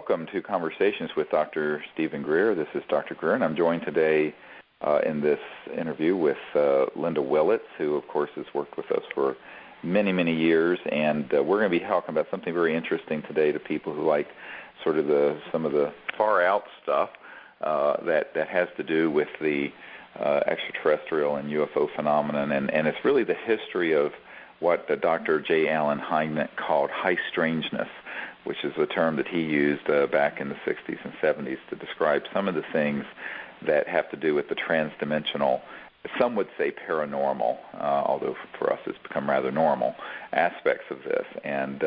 welcome to Conversations with Dr. Stephen Greer. This is Dr. Greer, and I'm joined today in this interview with Linda Willitts, who, of course, has worked with us for many, many years. And we're going to be talking about something very interesting today to people who like sort of some of the far-out stuff that has to do with the extraterrestrial and UFO phenomenon. And it's really the history of what Dr. J. Allen Hynek called high-strangeness, which is a term that he used back in the 60s and 70s to describe some of the things that have to do with the transdimensional, some would say paranormal, although for us it's become rather normal, aspects of this. And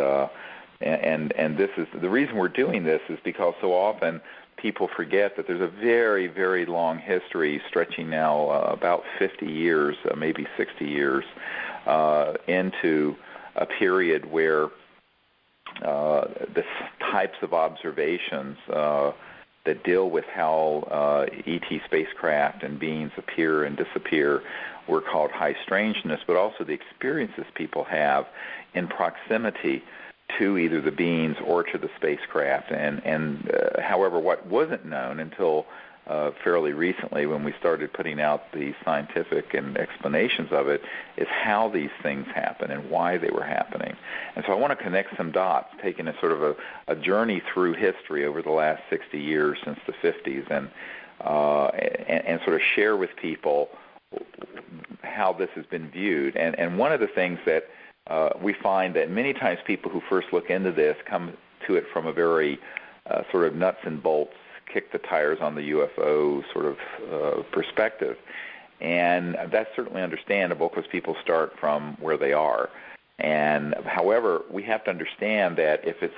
this is the reason we're doing this is because so often people forget that there's a very, very long history stretching now about 50 years, maybe 60 years, into a period where the types of observations that deal with how ET spacecraft and beings appear and disappear were called high-strangeness, but also the experiences people have in proximity to either the beings or to the spacecraft. And however, what wasn't known until fairly recently when we started putting out the scientific and explanations of it is how these things happen and why they were happening. And so I want to connect some dots, taking a sort of a journey through history over the last 60 years since the 50s and sort of share with people how this has been viewed. And one of the things that we find that many times people who first look into this come to it from a very sort of nuts and bolts, kick the tires on the UFO sort of perspective. And that's certainly understandable because people start from where they are. And however, we have to understand that if it's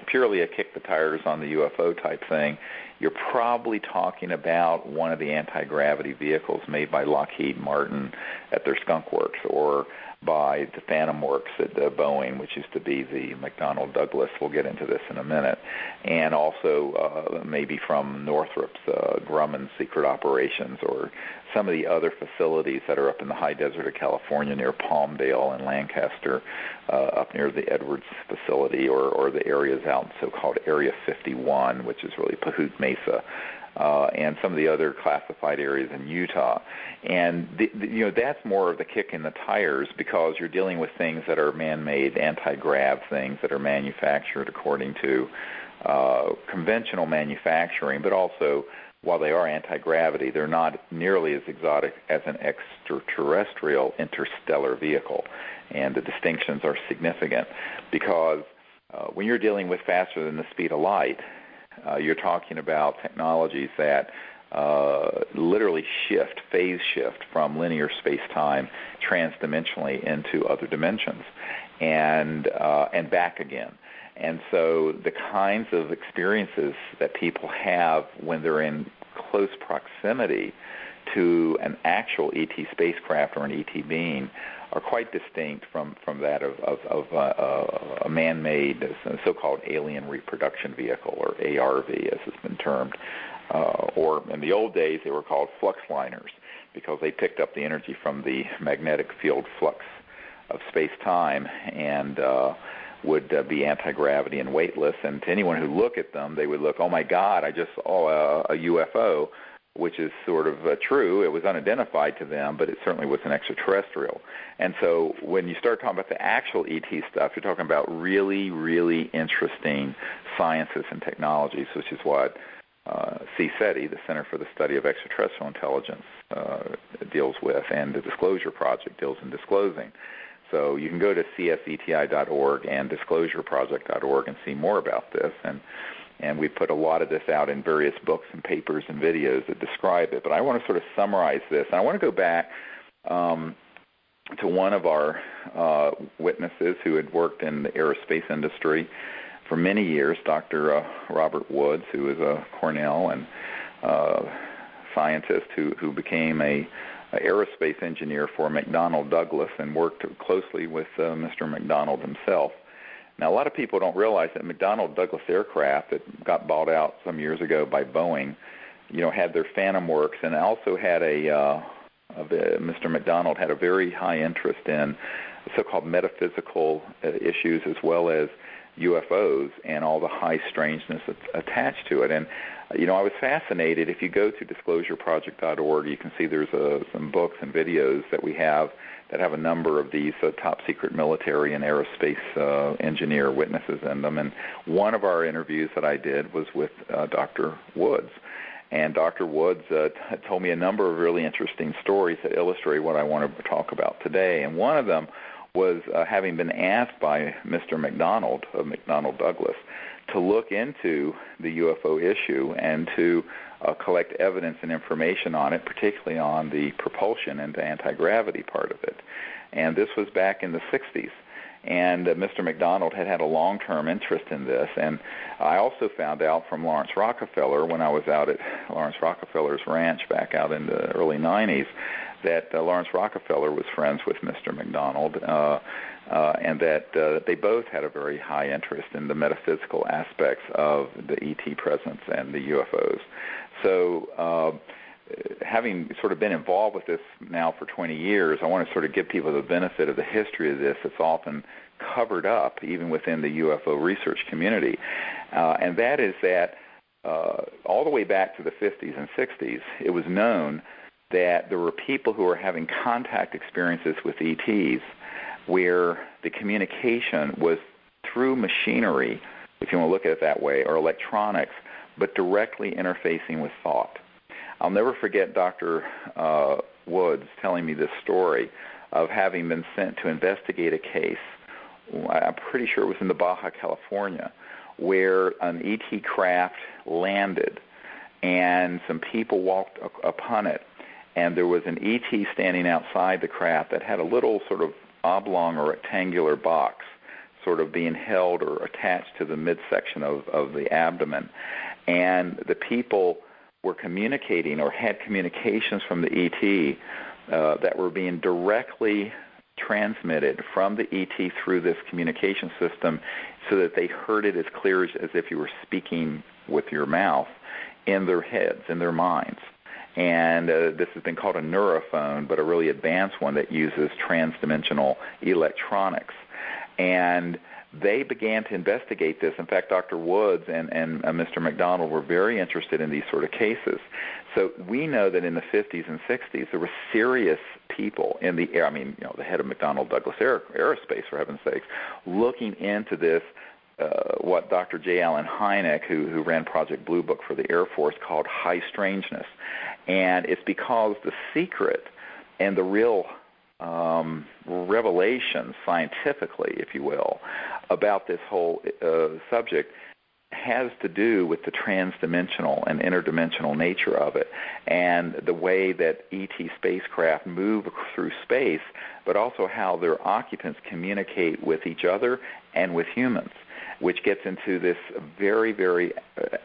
purely a kick the tires on the UFO type thing, you're probably talking about one of the anti-gravity vehicles made by Lockheed Martin at their Skunk Works, or by the Phantom Works at Boeing, which used to be the McDonnell Douglas. We'll get into this in a minute. And also maybe from Northrop's Grumman Secret Operations, or some of the other facilities that are up in the high desert of California near Palmdale and Lancaster, up near the Edwards facility, or the areas out in so-called Area 51, which is really Pahut Mesa, and some of the other classified areas in Utah. And that's more of the kick in the tires because you're dealing with things that are man-made, anti-grav things that are manufactured according to conventional manufacturing, but also, while they are anti-gravity, they're not nearly as exotic as an extraterrestrial interstellar vehicle. And the distinctions are significant because when you're dealing with faster than the speed of light, you're talking about technologies that literally phase shift from linear space-time transdimensionally into other dimensions and back again. And so the kinds of experiences that people have when they're in close proximity to an actual ET spacecraft or an ET being are quite distinct from that of a man-made so-called alien reproduction vehicle, or ARV as it's been termed. Or in the old days they were called flux liners because they picked up the energy from the magnetic field flux of space-time and would be anti-gravity and weightless. And to anyone who look at them, they would look, oh my God, I just saw a UFO, which is sort of true. It was unidentified to them, but it certainly was an extraterrestrial. And so when you start talking about the actual ET stuff, you're talking about really, really interesting sciences and technologies, which is what CSETI, the Center for the Study of Extraterrestrial Intelligence, deals with, and the Disclosure Project deals in disclosing. So you can go to CSETI.org and disclosureproject.org and see more about this. And we put a lot of this out in various books and papers and videos that describe it. But I want to sort of summarize this. And I want to go back to one of our witnesses who had worked in the aerospace industry for many years, Dr. Robert Woods, who is a Cornell and scientist who became a aerospace engineer for McDonnell Douglas and worked closely with Mr. McDonnell himself. Now, a lot of people don't realize that McDonnell Douglas aircraft that got bought out some years ago by Boeing, had their Phantom Works, and also had Mr. McDonnell had a very high interest in so-called metaphysical issues as well as UFOs and all the high strangeness attached to it. And I was fascinated. If you go to disclosureproject.org, you can see there's some books and videos that we have that have a number of these top-secret military and aerospace engineer witnesses in them. And one of our interviews that I did was with Dr. Woods. And Dr. Woods told me a number of really interesting stories that illustrate what I want to talk about today. And one of them was having been asked by Mr. McDonald of McDonnell Douglas to look into the UFO issue and to collect evidence and information on it, particularly on the propulsion and the anti-gravity part of it. And this was back in the 60s. And Mr. McDonald had a long-term interest in this. And I also found out from Lawrence Rockefeller when I was out at Lawrence Rockefeller's ranch back out in the early 90s that Lawrence Rockefeller was friends with Mr. McDonald and that they both had a very high interest in the metaphysical aspects of the ET presence and the UFOs. So having sort of been involved with this now for 20 years, I want to sort of give people the benefit of the history of this. It's often covered up even within the UFO research community, and that is that all the way back to the 50s and 60s, it was known that there were people who were having contact experiences with ETs where the communication was through machinery, if you want to look at it that way, or electronics, but directly interfacing with thought. I'll never forget Dr. Woods telling me this story of having been sent to investigate a case, I'm pretty sure it was in the Baja California, where an ET craft landed and some people walked upon it, and there was an ET standing outside the craft that had a little sort of oblong or rectangular box sort of being held or attached to the midsection of the abdomen. And the people were communicating or had communications from the ET that were being directly transmitted from the ET through this communication system so that they heard it as clear as if you were speaking with your mouth in their heads, in their minds. And this has been called a neurophone, but a really advanced one that uses transdimensional electronics. And they began to investigate this. In fact, Dr. Woods and Mr. McDonald were very interested in these sort of cases. So we know that in the 50s and 60s, there were serious people in the air, the head of McDonnell Douglas Aerospace, for heaven's sakes, looking into this, what Dr. J. Allen Hynek, who ran Project Blue Book for the Air Force, called High-Strangeness. And it's because the secret and the real revelation, scientifically, if you will, about this whole subject has to do with the transdimensional and interdimensional nature of it and the way that ET spacecraft move through space, but also how their occupants communicate with each other and with humans, which gets into this very, very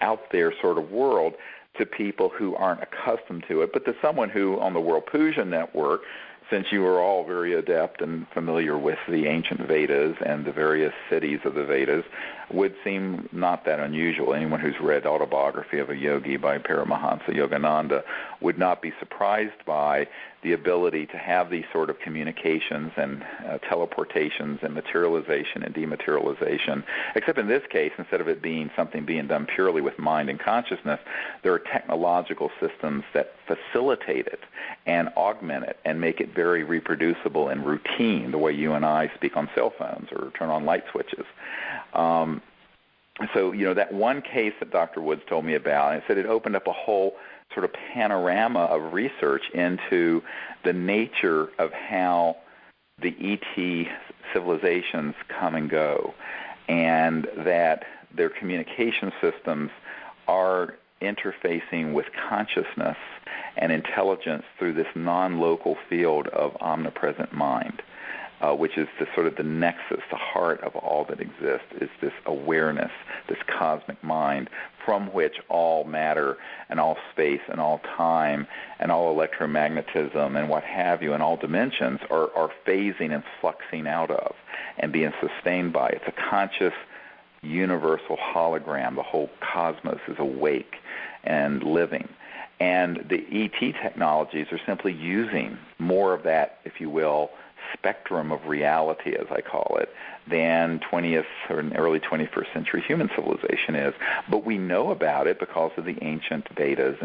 out there sort of world to people who aren't accustomed to it, but to someone who on the World Puja Network, since you are all very adept and familiar with the ancient Vedas and the various cities of the Vedas, would seem not that unusual. Anyone who's read Autobiography of a Yogi by Paramahansa Yogananda would not be surprised by the ability to have these sort of communications and teleportations and materialization and dematerialization, except in this case, instead of it being something being done purely with mind and consciousness, there are technological systems that facilitate it and augment it and make it very reproducible and routine, the way you and I speak on cell phones or turn on light switches. So, that one case that Dr. Woods told me about, and said it opened up a whole sort of panorama of research into the nature of how the ET civilizations come and go, and that their communication systems are interfacing with consciousness and intelligence through this non-local field of omnipresent mind, which is the sort of the nexus, the heart of all that exists, is this awareness, this cosmic mind, from which all matter and all space and all time and all electromagnetism and what have you and all dimensions are phasing and fluxing out of and being sustained by. It's a conscious universal hologram. The whole cosmos is awake and living. And the ET technologies are simply using more of that, if you will, spectrum of reality, as I call it, than 20th or early 21st century human civilization is. But we know about it because of the ancient Vedas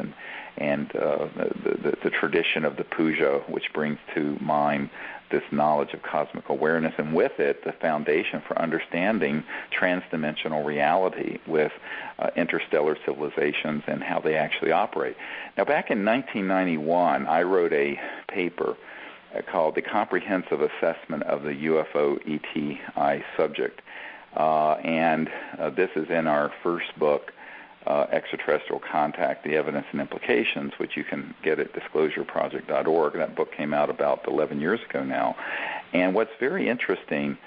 and the tradition of the puja, which brings to mind this knowledge of cosmic awareness, and with it, the foundation for understanding transdimensional reality with interstellar civilizations and how they actually operate. Now, back in 1991, I wrote a paper called The Comprehensive Assessment of the UFO ETI Subject, and this is in our first book, Extraterrestrial Contact, The Evidence and Implications, which you can get at disclosureproject.org. That book came out about 11 years ago now. And what's very interesting,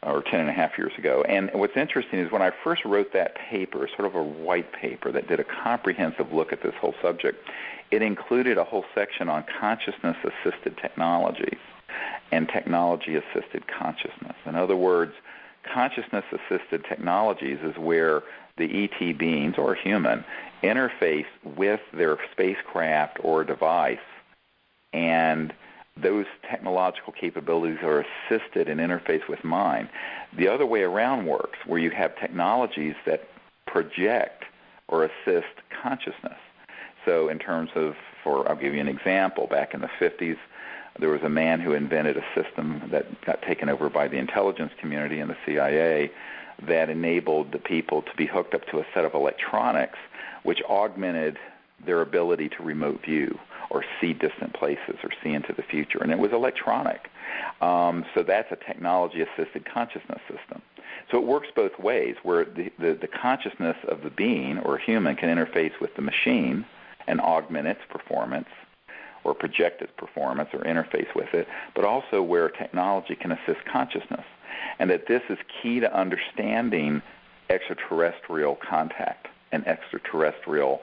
or 10 and a half years ago, and what's interesting is when I first wrote that paper, sort of a white paper that did a comprehensive look at this whole subject, it included a whole section on consciousness-assisted technologies and technology-assisted consciousness. In other words, consciousness-assisted technologies is where the ET beings, or human, interface with their spacecraft or device, and those technological capabilities are assisted and interface with mind. The other way around works, where you have technologies that project or assist consciousness. So in terms of, I'll give you an example. Back in the 50s, there was a man who invented a system that got taken over by the intelligence community and the CIA that enabled the people to be hooked up to a set of electronics which augmented their ability to remote view or see distant places or see into the future. And it was electronic. So that's a technology-assisted consciousness system. So it works both ways, where the consciousness of the being or human can interface with the machine and augment its performance or project its performance or interface with it, but also where technology can assist consciousness. And that this is key to understanding extraterrestrial contact and extraterrestrial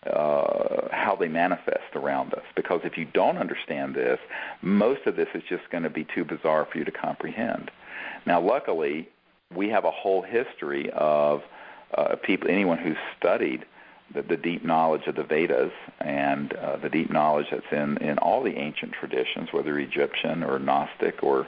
how they manifest around us. Because if you don't understand this, most of this is just going to be too bizarre for you to comprehend. Now, luckily, we have a whole history of people, anyone who's studied the deep knowledge of the Vedas and the deep knowledge that's in all the ancient traditions, whether Egyptian or Gnostic or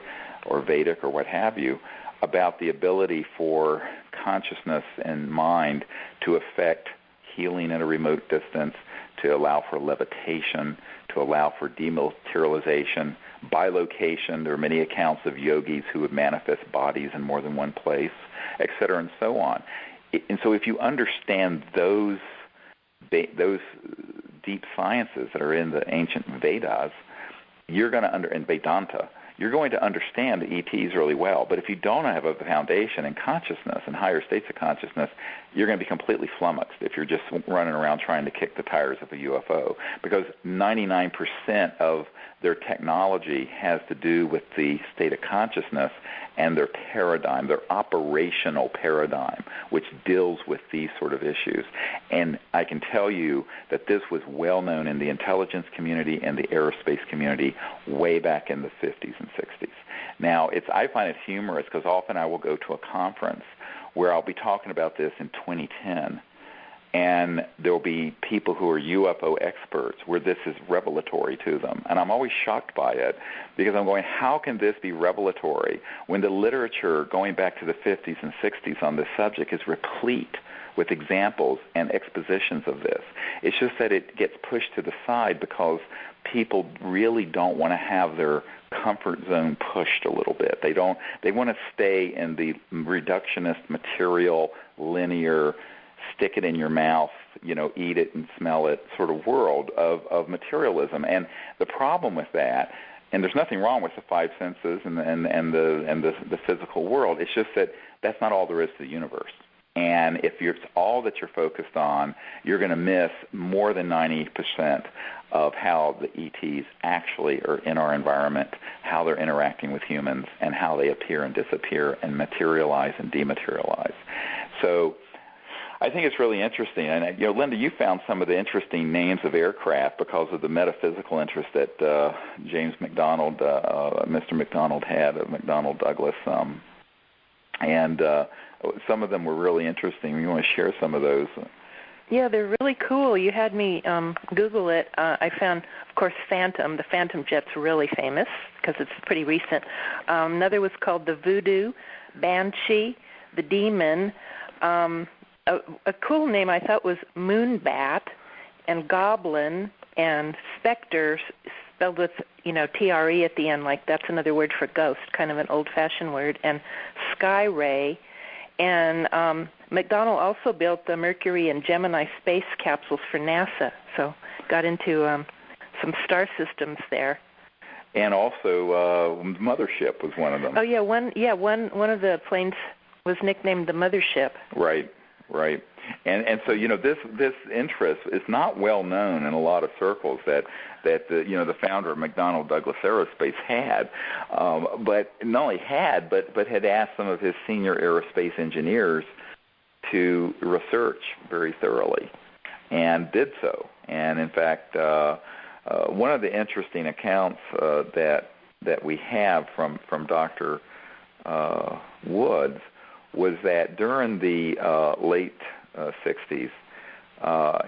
Vedic or what have you, about the ability for consciousness and mind to affect healing at a remote distance, to allow for levitation, to allow for dematerialization, bilocation. There are many accounts of yogis who would manifest bodies in more than one place, et cetera, and so on. And so if you understand those deep sciences that are in the ancient Vedas, you're going to and Vedanta, you're going to understand the ETs really well. But if you don't have a foundation in consciousness and higher states of consciousness, you're going to be completely flummoxed if you're just running around trying to kick the tires of a UFO, because 99% of their technology has to do with the state of consciousness and their paradigm, their operational paradigm, which deals with these sort of issues. And I can tell you that this was well known in the intelligence community and the aerospace community way back in the 50s and 60s. Now, I find it humorous because often I will go to a conference where I'll be talking about this in 2010, and there will be people who are UFO experts where this is revelatory to them. And I'm always shocked by it because I'm going, how can this be revelatory when the literature going back to the 50s and 60s on this subject is replete with examples and expositions of this? It's just that it gets pushed to the side because people really don't want to have their comfort zone pushed a little bit. They want to stay in the reductionist, material, linear, stick it in your mouth, eat it and smell it sort of world of materialism. And the problem with that, and there's nothing wrong with the five senses and the physical world, it's just that that's not all there is to the universe. And if it's all that you're focused on, you're going to miss more than 90% of how the ETs actually are in our environment, how they're interacting with humans, and how they appear and disappear and materialize and dematerialize. So I think it's really interesting. And, Linda, you found some of the interesting names of aircraft because of the metaphysical interest that James McDonald, Mr. McDonald had, McDonnell Douglas. And some of them were really interesting. You want to share some of those? Yeah, they're really cool. You had me Google it. I found, of course, Phantom. The Phantom jet's really famous because it's pretty recent. Another was called the Voodoo, Banshee, the Demon. A cool name I thought was Moonbat and Goblin and Spectre, spelled with, TRE at the end, like that's another word for ghost, kind of an old-fashioned word, and Sky Ray. And McDonnell also built the Mercury and Gemini space capsules for NASA, so got into some star systems there. And also, Mothership was one of them. Oh yeah, one of the planes was nicknamed the Mothership. Right. And so this interest is not well known in a lot of circles that the founder of McDonnell Douglas Aerospace had, but not only had but had asked some of his senior aerospace engineers to research very thoroughly, and did so. And in fact, one of the interesting accounts that we have from Dr. Woods was that during the late 60s,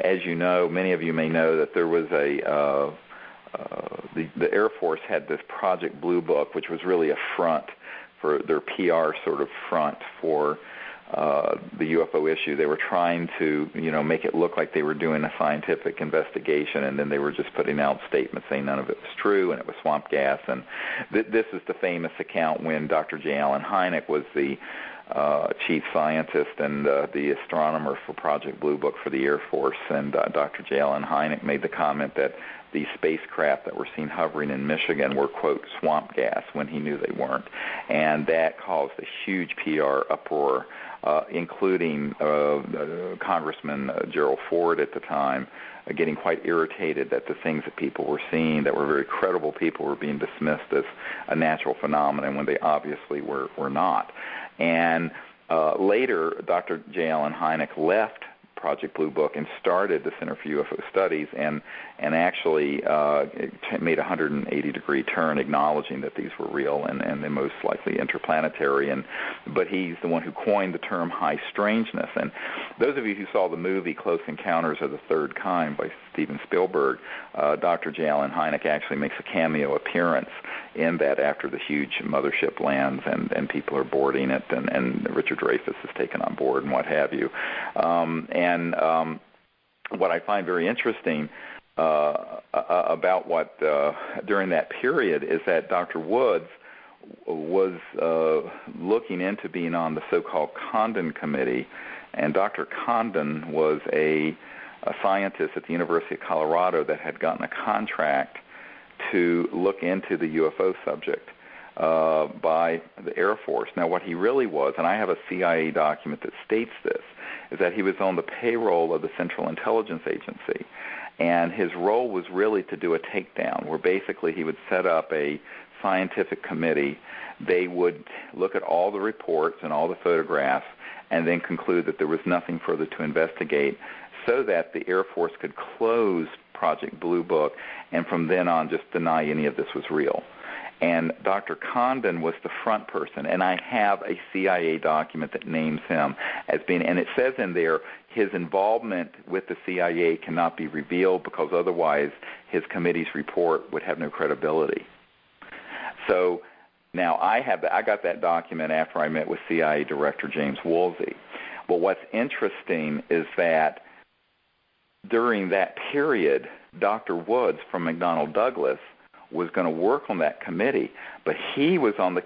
as you know, many of you may know that there was the Air Force had this Project Blue Book, which was really a front for their PR sort of front for the UFO issue. They were trying to, make it look like they were doing a scientific investigation, and then they were just putting out statements saying none of it was true and it was swamp gas. And this is the famous account when Dr. J. Allen Hynek was the chief scientist and the astronomer for Project Blue Book for the Air Force, and Dr. J. Allen Hynek made the comment that the spacecraft that were seen hovering in Michigan were, quote, swamp gas, when he knew they weren't. And that caused a huge PR uproar, including Congressman Gerald Ford at the time, getting quite irritated that the things that people were seeing that were very credible people were being dismissed as a natural phenomenon when they obviously were not. And later, Dr. J. Allen Hynek left Project Blue Book and started the Center for UFO Studies, and actually made a 180-degree turn, acknowledging that these were real and they're most likely interplanetary. But he's the one who coined the term high-strangeness. And those of you who saw the movie Close Encounters of the Third Kind by Steven Spielberg, Dr. J. Allen Hynek actually makes a cameo appearance in that after the huge mothership lands and people are boarding it, and Richard Dreyfuss is taken on board and what have you. And what I find very interesting about what during that period is that Dr. Woods was looking into being on the so-called Condon Committee, and Dr. Condon was a scientist at the University of Colorado that had gotten a contract to look into the UFO subject by the Air Force. Now, what he really was, and I have a CIA document that states this, is that he was on the payroll of the Central Intelligence Agency, and his role was really to do a takedown, where basically he would set up a scientific committee. They would look at all the reports and all the photographs and then conclude that there was nothing further to investigate, so that the Air Force could close Project Blue Book and from then on just deny any of this was real. And Dr. Condon was the front person, and I have a CIA document that names him as being, and it says in there, his involvement with the CIA cannot be revealed because otherwise his committee's report would have no credibility. So now I got that document after I met with CIA Director James Woolsey. But what's interesting is that during that period, Dr. Woods from McDonnell Douglas was going to work on that committee, but he was on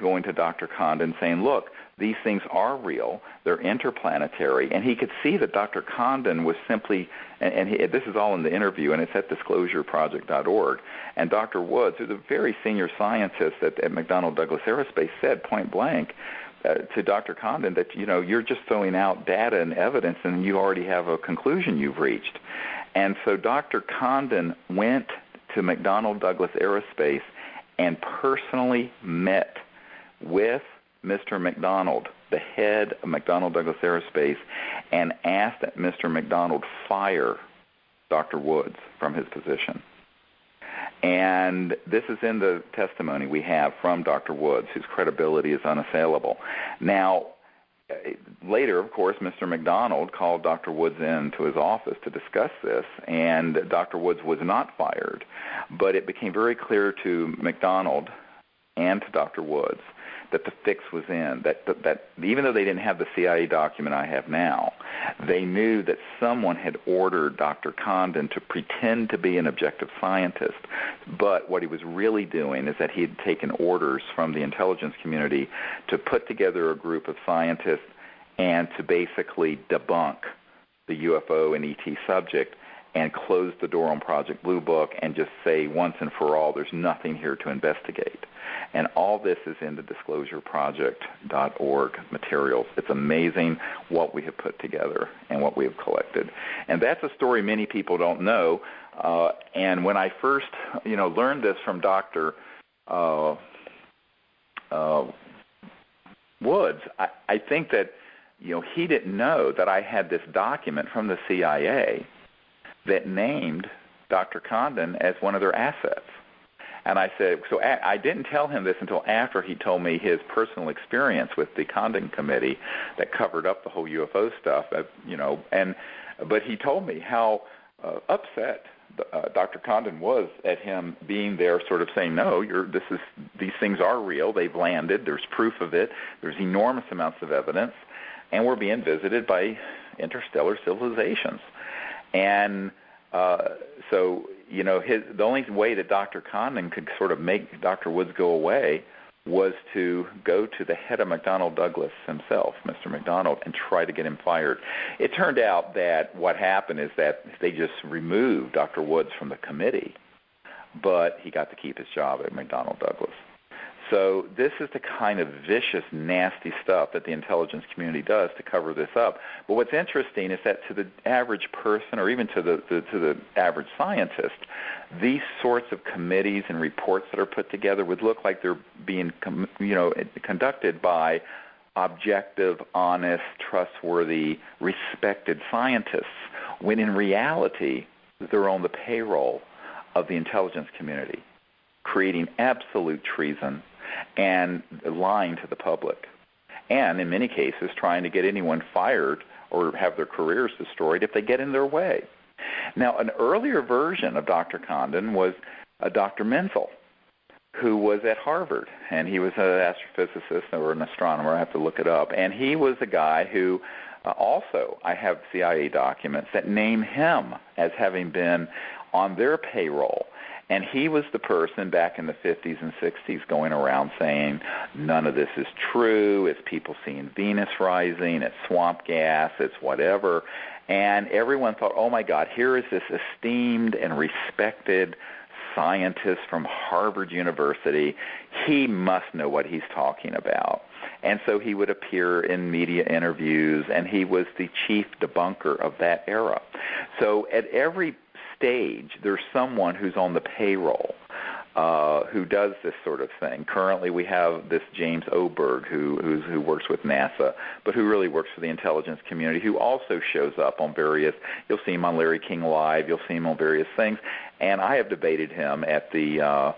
going to Dr. Condon saying, look, these things are real, they're interplanetary, and he could see that Dr. Condon was simply, this is all in the interview, and it's at disclosureproject.org, and Dr. Woods, who's a very senior scientist at McDonnell Douglas Aerospace, said point blank to Dr. Condon that, you're just throwing out data and evidence and you already have a conclusion you've reached. And so Dr. Condon went to McDonnell Douglas Aerospace and personally met with Mr. McDonald, the head of McDonnell Douglas Aerospace, and asked that Mr. McDonald fire Dr. Woods from his position. And this is in the testimony we have from Dr. Woods, whose credibility is unassailable. Now, later, of course, Mr. McDonald called Dr. Woods into his office to discuss this, and Dr. Woods was not fired. But it became very clear to McDonald and to Dr. Woods that the fix was in, that even though they didn't have the CIA document I have now, they knew that someone had ordered Dr. Condon to pretend to be an objective scientist. But what he was really doing is that he had taken orders from the intelligence community to put together a group of scientists and to basically debunk the UFO and ET subject and close the door on Project Blue Book and just say once and for all, there's nothing here to investigate. And all this is in the disclosureproject.org materials. It's amazing what we have put together and what we have collected. And that's a story many people don't know. And when I first, learned this from Dr. Woods, I think that, he didn't know that I had this document from the CIA that named Dr. Condon as one of their assets. And I said, so I didn't tell him this until after he told me his personal experience with the Condon Committee that covered up the whole UFO stuff, but he told me how upset Dr. Condon was at him being there sort of saying, no, these things are real, they've landed, there's proof of it, there's enormous amounts of evidence, and we're being visited by interstellar civilizations. And so, the only way that Dr. Condon could sort of make Dr. Woods go away was to go to the head of McDonnell Douglas himself, Mr. McDonald, and try to get him fired. It turned out that what happened is that they just removed Dr. Woods from the committee, but he got to keep his job at McDonnell Douglas. So this is the kind of vicious, nasty stuff that the intelligence community does to cover this up. But what's interesting is that to the average person, or even to the average scientist, these sorts of committees and reports that are put together would look like they're being, conducted by objective, honest, trustworthy, respected scientists, when in reality they're on the payroll of the intelligence community, creating absolute treason and lying to the public, and in many cases trying to get anyone fired or have their careers destroyed if they get in their way. Now, an earlier version of Dr. Condon was Dr. Menzel, who was at Harvard, and he was an astrophysicist or an astronomer. I have to look it up. And he was a guy who also, I have CIA documents that name him as having been on their payroll. And he was the person back in the 50s and 60s going around saying, none of this is true, it's people seeing Venus rising, it's swamp gas, it's whatever. And everyone thought, oh my God, here is this esteemed and respected scientist from Harvard University. He must know what he's talking about. And so he would appear in media interviews, and he was the chief debunker of that era. So at every stage, there's someone who's on the payroll who does this sort of thing. Currently, we have this James Oberg who works with NASA, but who really works for the intelligence community, who also shows up on various, you'll see him on Larry King Live, you'll see him on various things, and I have debated him at the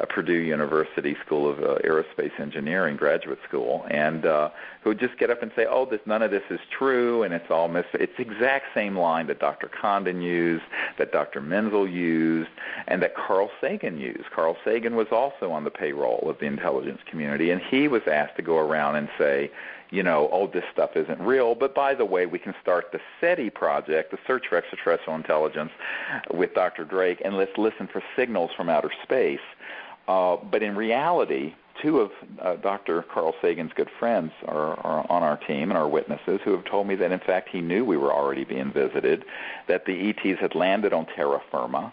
Purdue University School of Aerospace Engineering graduate school, and who would just get up and say, oh, none of this is true, and it's all it's the exact same line that Dr. Condon used, that Dr. Menzel used, and that Carl Sagan used. Carl Sagan was also on the payroll of the intelligence community, and he was asked to go around and say, oh, this stuff isn't real, but by the way, we can start the SETI project, the Search for Extraterrestrial Intelligence, with Dr. Drake, and let's listen for signals from outer space. But in reality, two of Dr. Carl Sagan's good friends are on our team and are witnesses who have told me that, in fact, he knew we were already being visited, that the ETs had landed on terra firma,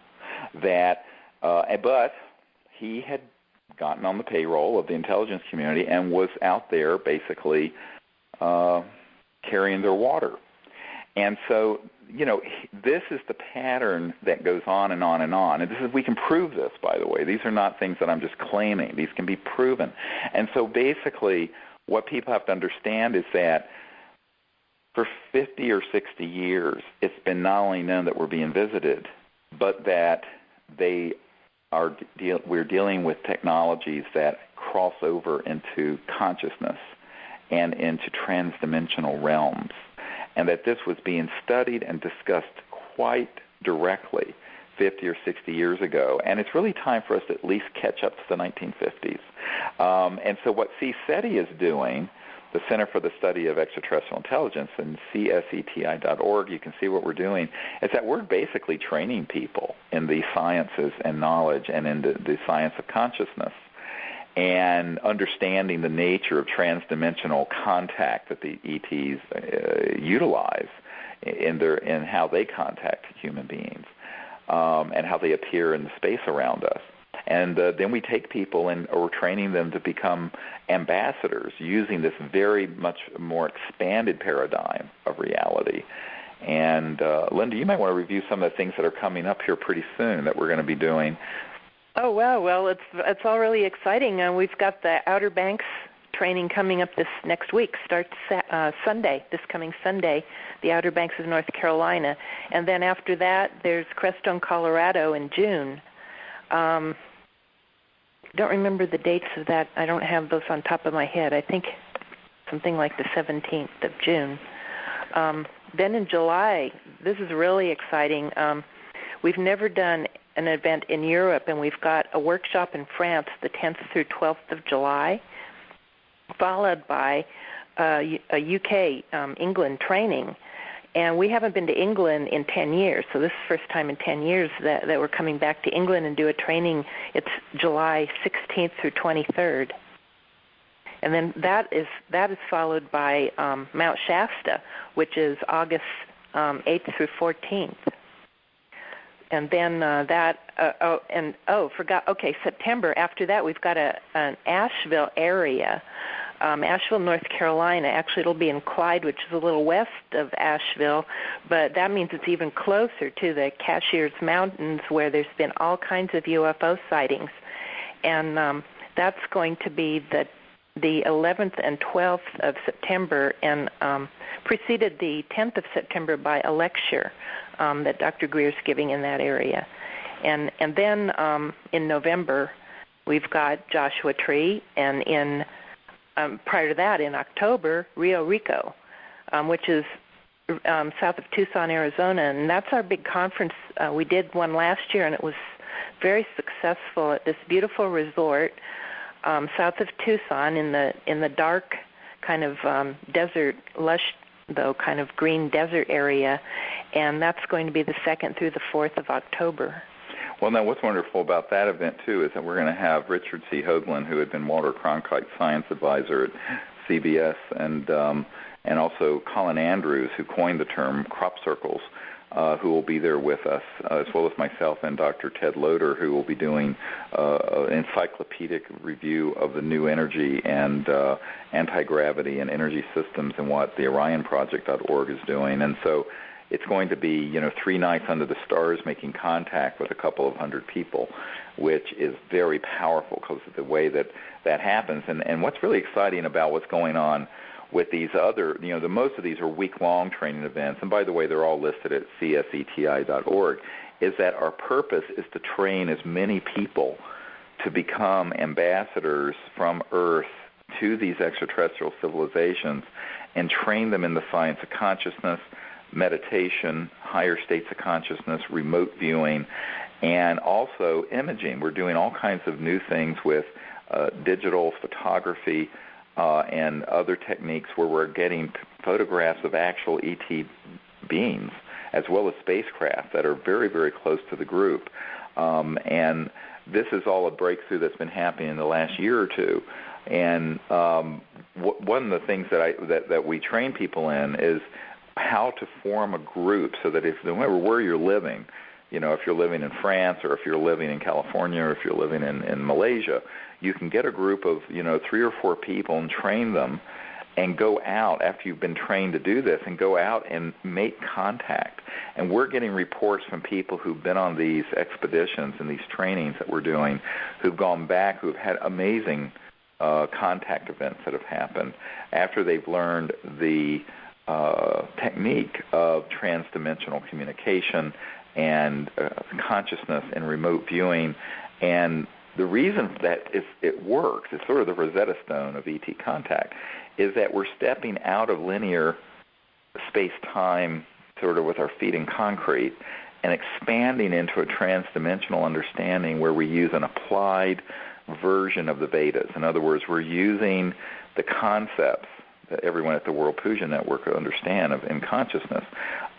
but he had gotten on the payroll of the intelligence community and was out there basically carrying their water. And so, this is the pattern that goes on and on and on. And we can prove this, by the way. These are not things that I'm just claiming. These can be proven. And so basically what people have to understand is that for 50 or 60 years, it's been not only known that we're being visited, but that we're dealing with technologies that cross over into consciousness and into transdimensional realms, and that this was being studied and discussed quite directly 50 or 60 years ago, and it's really time for us to at least catch up to the 1950s. And so what CSETI is doing, the Center for the Study of Extraterrestrial Intelligence, and CSETI.org, you can see what we're doing, is that we're basically training people in the sciences and knowledge and in the science of consciousness, and understanding the nature of transdimensional contact that the ETs utilize in how they contact human beings, and how they appear in the space around us. And then we take people and we're training them to become ambassadors using this very much more expanded paradigm of reality. And Linda, you might want to review some of the things that are coming up here pretty soon that we're going to be doing. Oh, wow. Well, it's all really exciting. We've got the Outer Banks training coming up this next week. Starts Sunday, this coming Sunday, the Outer Banks of North Carolina. And then after that, there's Crestone, Colorado in June. Don't remember the dates of that. I don't have those on top of my head. I think something like the 17th of June. Then in July, this is really exciting. We've never done an event in Europe, and we've got a workshop in France the 10th through 12th of July, followed by a UK, England training. And we haven't been to England in 10 years, so this is the first time in 10 years that we're coming back to England and do a training. It's July 16th through 23rd. And then that is followed by Mount Shasta, which is August 8th through 14th. And then September. After that, we've got an Asheville area, Asheville, North Carolina. Actually, it'll be in Clyde, which is a little west of Asheville, but that means it's even closer to the Cashiers Mountains, where there's been all kinds of UFO sightings. And that's going to be the 11th and 12th of September, and preceded the 10th of September by a lecture that Dr. Greer is giving in that area. And then in November, we've got Joshua Tree, and in prior to that, in October, Rio Rico, which is south of Tucson, Arizona, and that's our big conference. We did one last year, and it was very successful at this beautiful resort south of Tucson in the dark kind of desert, lush though kind of green desert area, and that's going to be the 2nd through the 4th of October. Well, now what's wonderful about that event, too, is that we're going to have Richard C. Hoagland, who had been Walter Cronkite's science advisor at CBS, and also Colin Andrews, who coined the term crop circles, who will be there with us, as well as myself and Dr. Ted Loader, who will be doing an encyclopedic review of the new energy and anti-gravity and energy systems and what the OrionProject.org is doing. And so it's going to be, 3 nights under the stars making contact with a couple of hundred people, which is very powerful because of the way that happens. And what's really exciting about what's going on with these other, the most of these are week-long training events, and by the way, they're all listed at CSETI.org, is that our purpose is to train as many people to become ambassadors from Earth to these extraterrestrial civilizations and train them in the science of consciousness, meditation, higher states of consciousness, remote viewing, and also imaging. We're doing all kinds of new things with digital photography, and other techniques where we're getting photographs of actual ET beings as well as spacecraft that are very, very close to the group. And this is all a breakthrough that's been happening in the last year or two. And one of the things that we train people in is how to form a group so that no matter where you're living, if you're living in France or if you're living in California or if you're living in Malaysia, you can get a group of, 3 or 4 people and train them and go out after you've been trained to do this and go out and make contact. And we're getting reports from people who've been on these expeditions and these trainings that we're doing who've gone back, who've had amazing contact events that have happened after they've learned the technique of transdimensional communication and consciousness and remote viewing, and the reason that it works, it's sort of the Rosetta Stone of ET contact, is that we're stepping out of linear space-time sort of with our feet in concrete and expanding into a transdimensional understanding where we use an applied version of the Vedas. In other words, we're using the concepts that everyone at the World Puja Network will understand in consciousness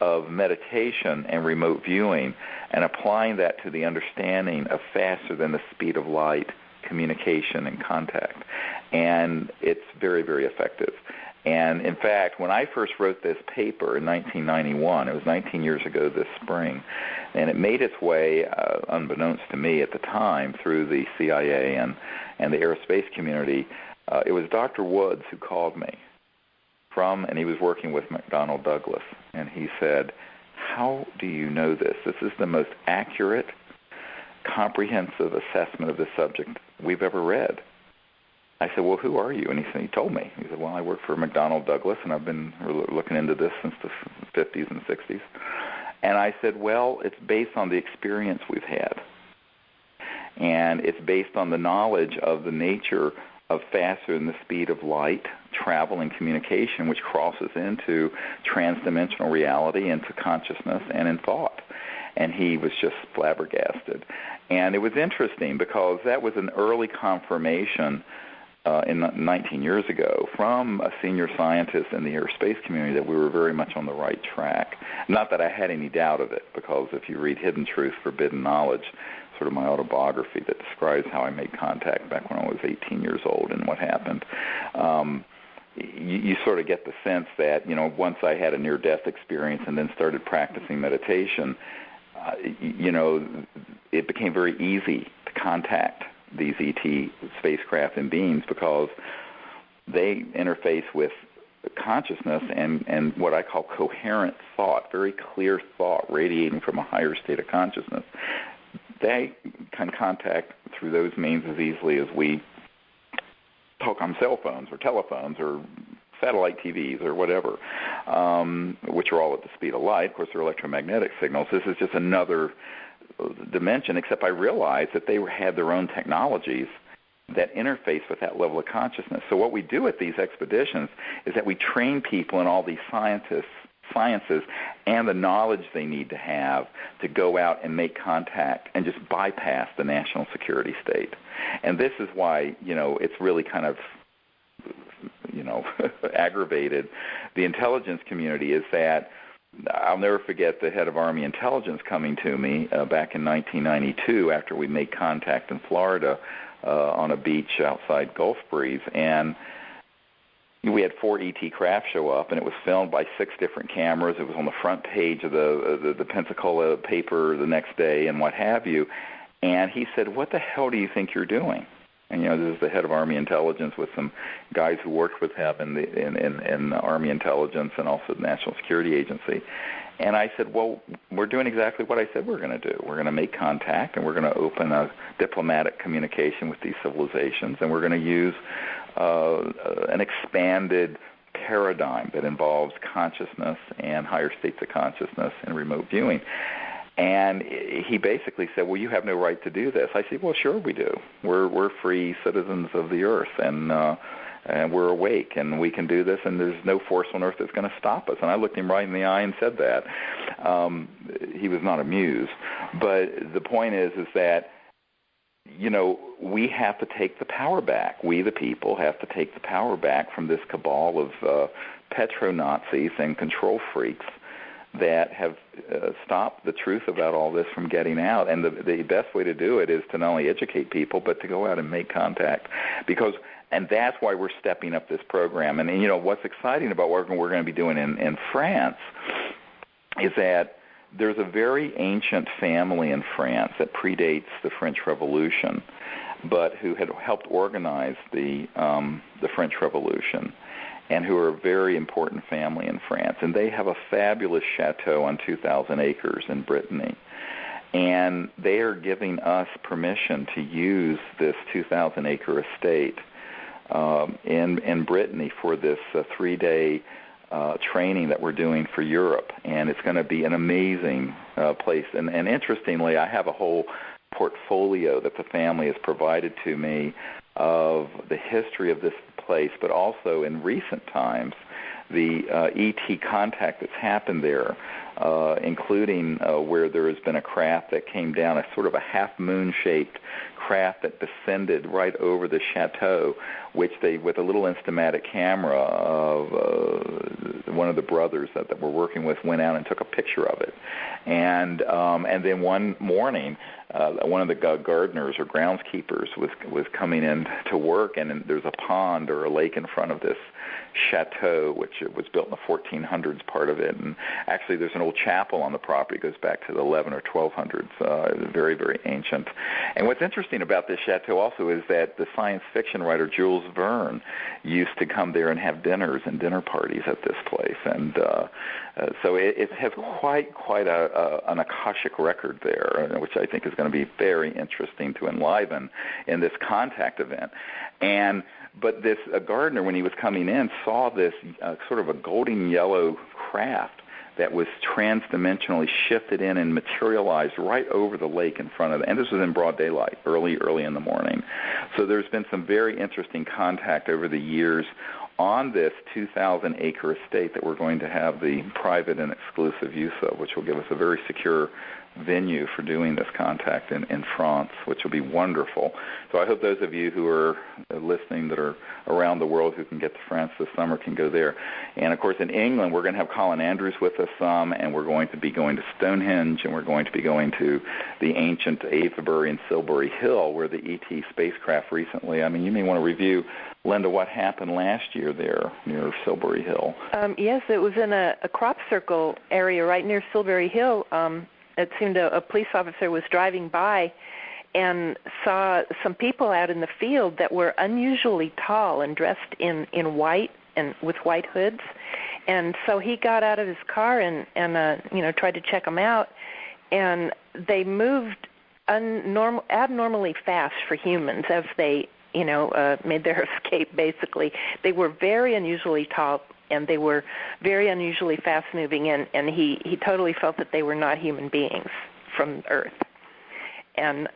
of meditation and remote viewing and applying that to the understanding of faster than the speed of light communication and contact. And it's very, very effective. And in fact, when I first wrote this paper in 1991, it was 19 years ago this spring, and it made its way, unbeknownst to me at the time, through the CIA and the aerospace community. It was Dr. Woods who called me and he was working with McDonnell Douglas, and he said, "How do you know this? This is the most accurate, comprehensive assessment of the subject we've ever read." I said, "Well, who are you?" And he told me. He said, "Well, I work for McDonnell Douglas, and I've been looking into this since the 50s and 60s. And I said, "Well, it's based on the experience we've had. And it's based on the knowledge of the nature of faster than the speed of light travel and communication, which crosses into transdimensional reality, into consciousness, and in thought." And he was just flabbergasted. And it was interesting because that was an early confirmation 19 years ago from a senior scientist in the aerospace community that we were very much on the right track. Not that I had any doubt of it, because if you read Hidden Truth, Forbidden Knowledge, sort of my autobiography that describes how I made contact back when I was 18 years old and what happened, you sort of get the sense that, once I had a near-death experience and then started practicing meditation, it became very easy to contact these ET spacecraft and beings because they interface with consciousness and what I call coherent thought, very clear thought radiating from a higher state of consciousness. They can contact through those means as easily as we talk on cell phones or telephones or satellite TVs or whatever, which are all at the speed of light. Of course, they're electromagnetic signals. This is just another dimension, except I realized that they had their own technologies that interface with that level of consciousness. So what we do at these expeditions is that we train people in all these sciences and the knowledge they need to have to go out and make contact and just bypass the national security state. And this is why, it's really kind of, aggravated the intelligence community is that I'll never forget the head of Army intelligence coming to me back in 1992 after we made contact in Florida on a beach outside Gulf Breeze, and we had 4 ET craft show up, and it was filmed by 6 different cameras. It was on the front page of the Pensacola paper the next day and what have you. And he said, "What the hell do you think you're doing?" And this is the head of Army intelligence with some guys who worked with him in Army intelligence and also the National Security Agency. And I said, "Well, we're doing exactly what I said we're going to do. We're going to make contact, and we're going to open a diplomatic communication with these civilizations, and we're going to use an expanded paradigm that involves consciousness and higher states of consciousness and remote viewing." And he basically said, "Well, you have no right to do this." I said, "Well, sure we do. We're free citizens of the earth, and we're awake, and we can do this, and there's no force on earth that's going to stop us." And I looked him right in the eye and said that. He was not amused. But the point is that, we have to take the power back. We, the people, have to take the power back from this cabal of petro-Nazis and control freaks that have stopped the truth about all this from getting out. And the best way to do it is to not only educate people, but to go out and make contact. And that's why we're stepping up this program. And, what's exciting about what we're going to be doing in France is that there's a very ancient family in France that predates the French Revolution, but who had helped organize the French Revolution, and who are a very important family in France. And they have a fabulous chateau on 2,000 acres in Brittany. And they are giving us permission to use this 2,000-acre estate in Brittany for this 3-day training that we're doing for Europe, and it's going to be an amazing place. And interestingly, I have a whole portfolio that the family has provided to me of the history of this place, but also in recent times, the ET contact that's happened there, including where there has been a craft that came down, a sort of a half-moon-shaped craft that descended right over the chateau, which they, with a little Instamatic camera of one of the brothers that we're working with, went out and took a picture of it. And then one morning, one of the gardeners or groundskeepers was coming in to work, and there's a pond or a lake in front of this chateau, which was built in the 1400s, part of it. And actually, there's an old chapel on the property. It goes back to the 11 or 1200s. Very, very ancient. And what's interesting about this chateau also is that the science fiction writer Jules Verne used to come there and have dinners and dinner parties at this place. And so it has quite an Akashic record there, which I think is going to be very interesting to enliven in this contact event. But this gardener, when he was coming in, saw this sort of a golden yellow craft that was transdimensionally shifted in and materialized right over the lake in front of it. And this was in broad daylight, early in the morning. So there's been some very interesting contact over the years on this 2,000-acre estate that we're going to have the private and exclusive use of, which will give us a very secure venue for doing this contact in France, which will be wonderful. So I hope those of you who are listening that are around the world who can get to France this summer can go there. And, of course, in England, we're going to have Colin Andrews with us some, and we're going to be going to Stonehenge, and we're going to be going to the ancient Avebury and Silbury Hill, where the ET spacecraft recently, I mean, you may want to review, Linda, what happened last year there near Silbury Hill. Yes, it was in a crop circle area right near Silbury Hill. It seemed a police officer was driving by and saw some people out in the field that were unusually tall and dressed in white and with white hoods. And so he got out of his car and tried to check them out. And they moved abnormally fast for humans as they made their escape, basically. They were very unusually tall, and they were very unusually fast-moving, and he totally felt that they were not human beings from Earth. And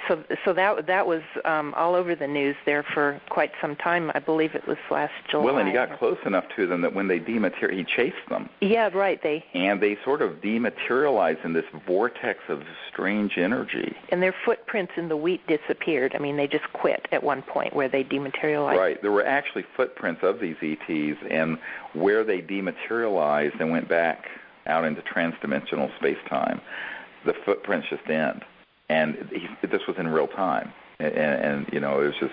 so that was all over the news there for quite some time. I believe it was last July. Well, and he got close enough to them that when they he chased them. Yeah, right. And they sort of dematerialized in this vortex of strange energy. And their footprints in the wheat disappeared. I mean, they just quit at one point where they dematerialized. Right. There were actually footprints of these ETs, and where they dematerialized and went back out into transdimensional space-time, the footprints just end. And this was in real time, and it was just.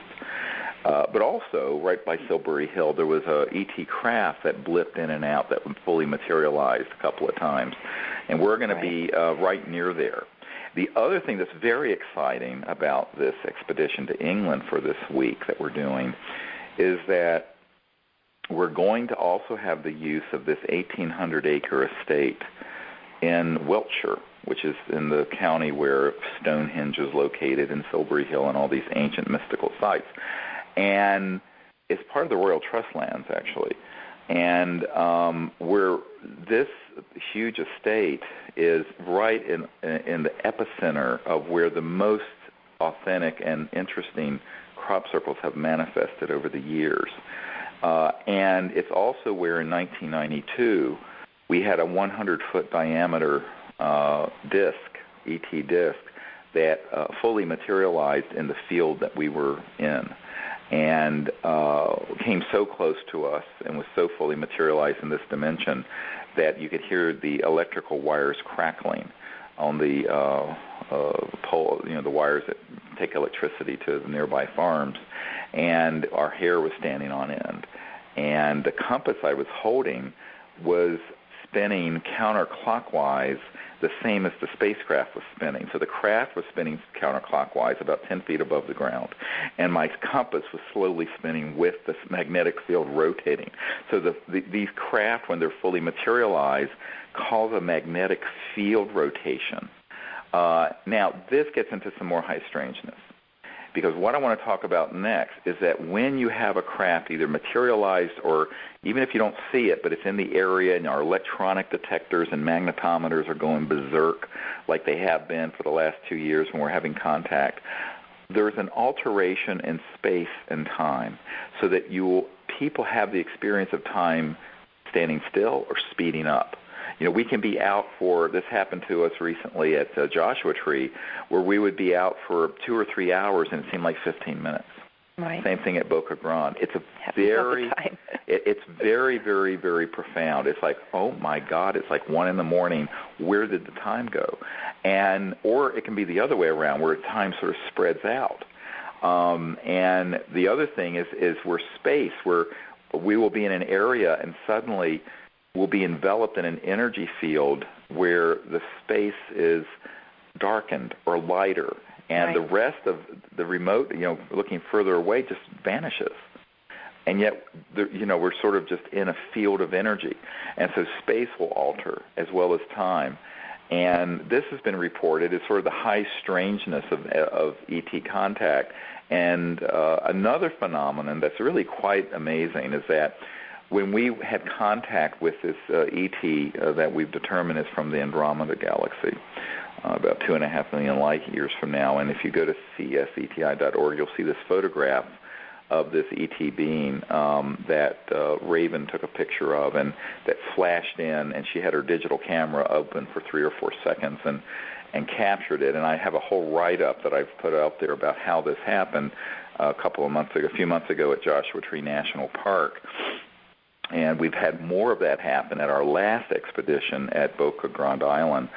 But also, right by Silbury Hill, there was a ET craft that blipped in and out that fully materialized a couple of times, and we're going to be right near there. The other thing that's very exciting about this expedition to England for this week that we're doing is that we're going to also have the use of this 1,800-acre estate in Wiltshire, which is in the county where Stonehenge is located, and Silbury Hill, and all these ancient mystical sites. And it's part of the Royal Trust lands, actually. And where this huge estate is right in the epicenter of where the most authentic and interesting crop circles have manifested over the years. And it's also where in 1992 we had a 100-foot diameter disc, ET disc, that fully materialized in the field that we were in, and came so close to us and was so fully materialized in this dimension that you could hear the electrical wires crackling on the pole, the wires that take electricity to the nearby farms, and our hair was standing on end. And the compass I was holding was spinning counterclockwise, the same as the spacecraft was spinning. So the craft was spinning counterclockwise about 10 feet above the ground, and my compass was slowly spinning with the magnetic field rotating. So these craft, when they're fully materialized, cause a magnetic field rotation. Now, this gets into some more high strangeness, because what I want to talk about next is that when you have a craft either materialized or even if you don't see it, but it's in the area and our electronic detectors and magnetometers are going berserk like they have been for the last 2 years when we're having contact, there's an alteration in space and time so that people have the experience of time standing still or speeding up. We can be out this happened to us recently at Joshua Tree, where we would be out for 2 or 3 hours and it seemed like 15 minutes. Right. Same thing at Boca Grande. It's it's very, very, very profound. It's like, oh my God, it's like 1 a.m. Where did the time go? Or it can be the other way around, where time sort of spreads out. And the other thing is we're space, where we will be in an area and suddenly we'll be enveloped in an energy field where the space is darkened or lighter. And the rest of the remote, looking further away, just vanishes. And yet, we're sort of just in a field of energy. And so space will alter as well as time. And this has been reported as sort of the high-strangeness of ET contact. And another phenomenon that's really quite amazing is that when we had contact with this ET that we've determined is from the Andromeda Galaxy, about 2.5 million light years from now. And if you go to CSETI.org, you'll see this photograph of this ET being that Raven took a picture of and that flashed in, and she had her digital camera open for 3 or 4 seconds and captured it. And I have a whole write-up that I've put out there about how this happened a few months ago at Joshua Tree National Park. And we've had more of that happen at our last expedition at Boca Grande Island,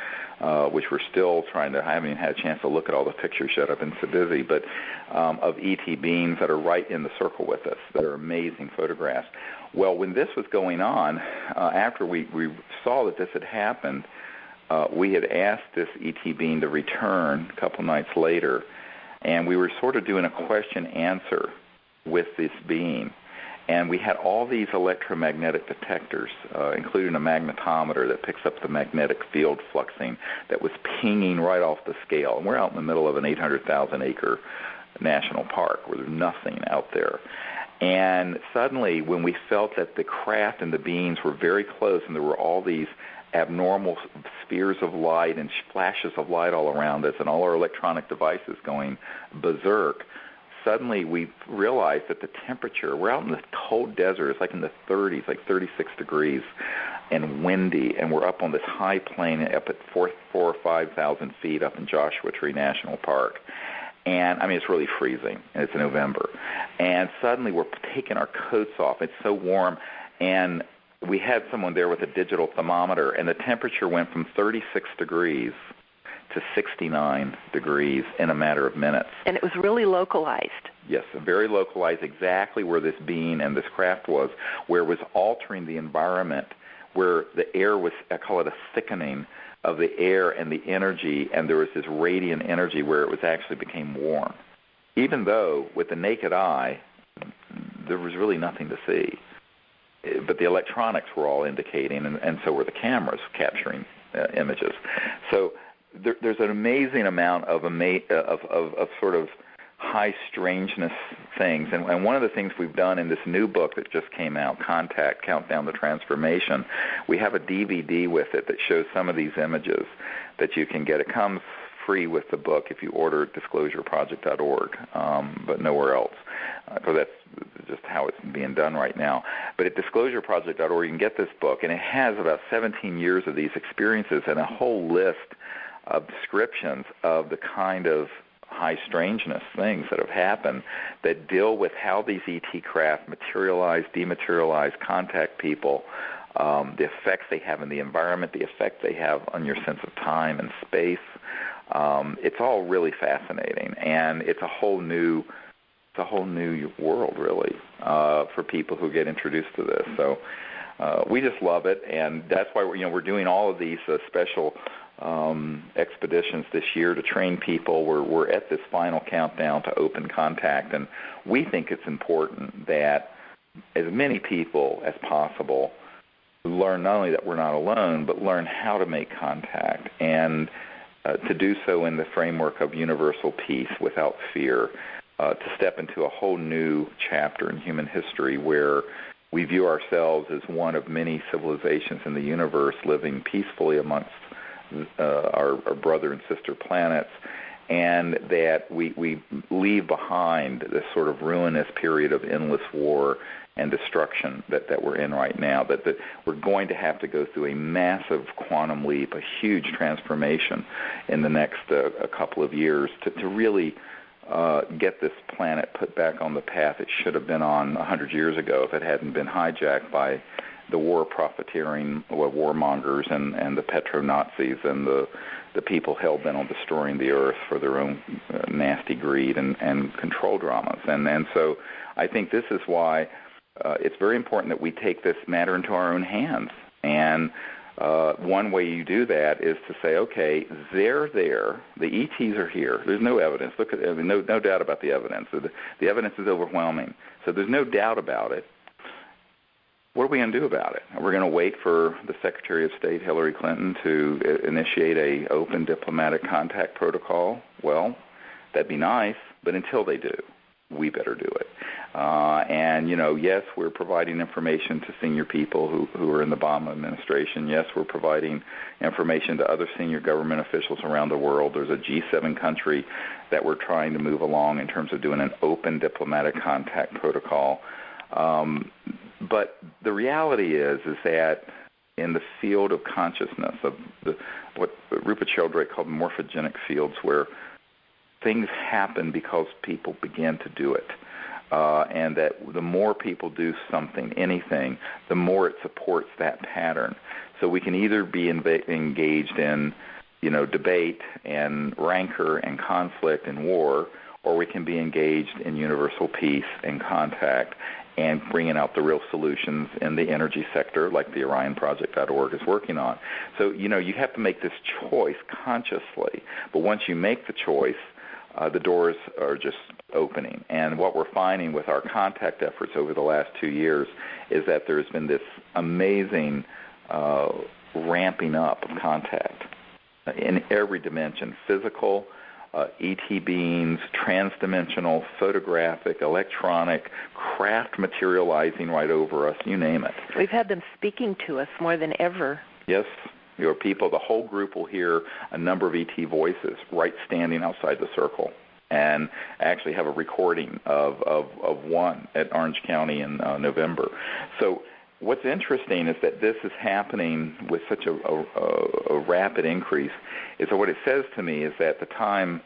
which we're still I haven't even had a chance to look at all the pictures yet. I've been so busy, but of ET beings that are right in the circle with us, that are amazing photographs. Well, when this was going on, after we saw that this had happened, we had asked this ET being to return a couple nights later, and we were sort of doing a question-answer with this being. And we had all these electromagnetic detectors, including a magnetometer that picks up the magnetic field fluxing that was pinging right off the scale. And we're out in the middle of an 800,000-acre national park where there's nothing out there. And suddenly, when we felt that the craft and the beings were very close and there were all these abnormal spheres of light and flashes of light all around us and all our electronic devices going berserk, suddenly we realized that the temperature, we're out in the cold desert, it's like in the 30s, like 36 degrees, and windy, and we're up on this high plain up at 4,000 or 5,000 feet up in Joshua Tree National Park. And, it's really freezing, and it's November. And suddenly we're taking our coats off. It's so warm, and we had someone there with a digital thermometer, and the temperature went from 36 degrees to 69 degrees in a matter of minutes. And it was really localized. Yes, very localized, exactly where this being and this craft was, where it was altering the environment, where the air was, I call it a thickening of the air and the energy, and there was this radiant energy where it was actually became warm. Even though with the naked eye, there was really nothing to see. But the electronics were all indicating, and so were the cameras capturing images. So there's an amazing amount of sort of high strangeness things. And one of the things we've done in this new book that just came out, Contact, Countdown to Transformation, we have a DVD with it that shows some of these images that you can get. It comes free with the book if you order at disclosureproject.org, but nowhere else. So that's just how it's being done right now. But at disclosureproject.org you can get this book, and it has about 17 years of these experiences and a whole list of descriptions of the kind of high strangeness things that have happened that deal with how these ET craft materialize, dematerialize, contact people, the effects they have in the environment, the effect they have on your sense of time and space. It's all really fascinating, and it's a whole new world, really, for people who get introduced to this. So we just love it, and that's why we're doing all of these special expeditions this year to train people. We're at this final countdown to open contact, and we think it's important that as many people as possible learn not only that we're not alone, but learn how to make contact, and to do so in the framework of universal peace without fear. to step into a whole new chapter in human history where we view ourselves as one of many civilizations in the universe living peacefully amongst our brother and sister planets, and that we leave behind this sort of ruinous period of endless war and destruction that we're in right now, that we're going to have to go through a massive quantum leap, a huge transformation in the next a couple of years to really get this planet put back on the path it should have been on 100 years ago if it hadn't been hijacked by the war profiteering warmongers and the petro-Nazis and the people hell-bent on destroying the earth for their own nasty greed and control dramas. And so I think this is why it's very important that we take this matter into our own hands. And one way you do that is to say, okay, they're there. The ETs are here. There's no evidence. Look at no doubt about the evidence. The evidence is overwhelming. So there's no doubt about it. What are we going to do about it? We're going to wait for the Secretary of State, Hillary Clinton, to initiate an open diplomatic contact protocol? Well, that'd be nice, but until they do, we better do it. And, yes, we're providing information to senior people who are in the Obama administration. Yes, we're providing information to other senior government officials around the world. There's a G7 country that we're trying to move along in terms of doing an open diplomatic contact protocol. But the reality is that in the field of consciousness, of what Rupert Sheldrake called morphogenic fields, where things happen because people begin to do it, and that the more people do something, anything, the more it supports that pattern. So we can either be engaged in, debate and rancor and conflict and war, or we can be engaged in universal peace and contact and bringing out the real solutions in the energy sector like the OrionProject.org is working on. So, you have to make this choice consciously. But once you make the choice, the doors are just opening. And what we're finding with our contact efforts over the last 2 years is that there's been this amazing ramping up of contact in every dimension: physical, ET beings, transdimensional, photographic, electronic, craft materializing right over us, you name it. We've had them speaking to us more than ever. Yes. Your people, the whole group will hear a number of ET voices right standing outside the circle, and actually have a recording of one at Orange County in November. So what's interesting is that this is happening with such a rapid increase. So what it says to me is that the time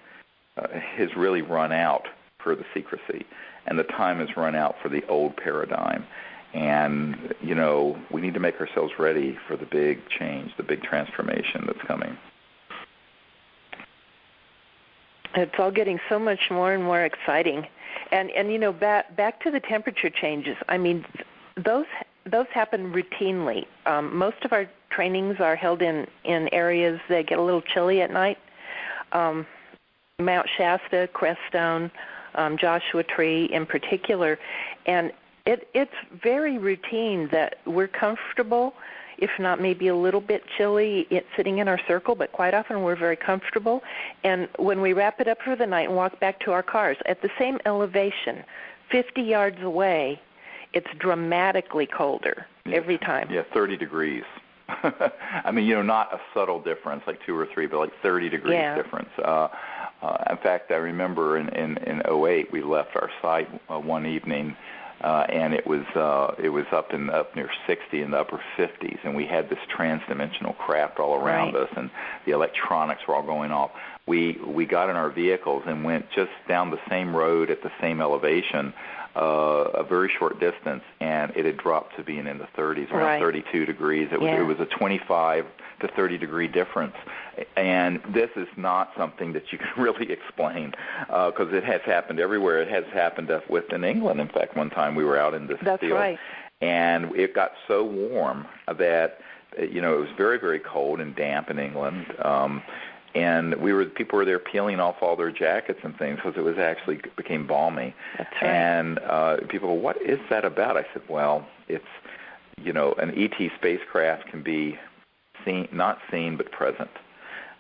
has really run out for the secrecy, and the time has run out for the old paradigm. And, we need to make ourselves ready for the big change, the big transformation that's coming. It's all getting so much more and more exciting. And back to the temperature changes. I mean, those happen routinely. Most of our trainings are held in areas that get a little chilly at night. Mount Shasta, Creststone, Joshua Tree in particular. And it's very routine that we're comfortable, if not maybe a little bit chilly, sitting in our circle, but quite often we're very comfortable. And when we wrap it up for the night and walk back to our cars, at the same elevation, 50 yards away, it's dramatically colder every time. Yeah, 30 degrees. I mean, not a subtle difference, like 2 or 3, but like 30 degrees difference. In fact, I remember in 2008 we left our site one evening, and it was up near 60 in the upper 50s, and we had this transdimensional craft all around us, and the electronics were all going off. We got in our vehicles and went just down the same road at the same elevation, a very short distance, and it had dropped to being in the 30s, around 32 degrees. It was a 25 to 30 degree difference. And this is not something that you can really explain, because it has happened everywhere. It has happened within England. In fact, one time we were out in this field, and it got so warm that it was very, very cold and damp in England. And people were there peeling off all their jackets and things because it was actually became balmy. That's right. And people go, what is that about? I said, well, it's, an ET spacecraft can be not seen but present.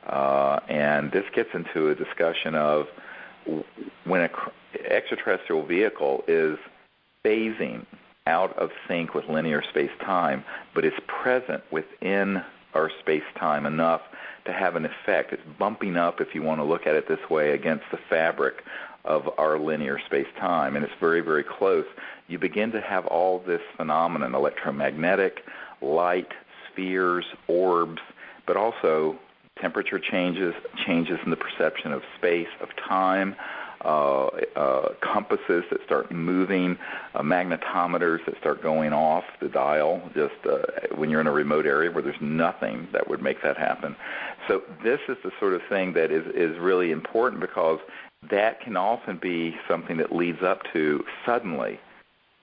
And this gets into a discussion of when an extraterrestrial vehicle is phasing out of sync with linear space-time, but is present within our space-time enough to have an effect. It's bumping up, if you want to look at it this way, against the fabric of our linear space-time, and it's very, very close. You begin to have all this phenomenon, electromagnetic, light, spheres, orbs, but also temperature changes, changes in the perception of space, of time, compasses that start moving, magnetometers that start going off the dial just when you're in a remote area where there's nothing that would make that happen. So this is the sort of thing that is really important, because that can often be something that leads up to suddenly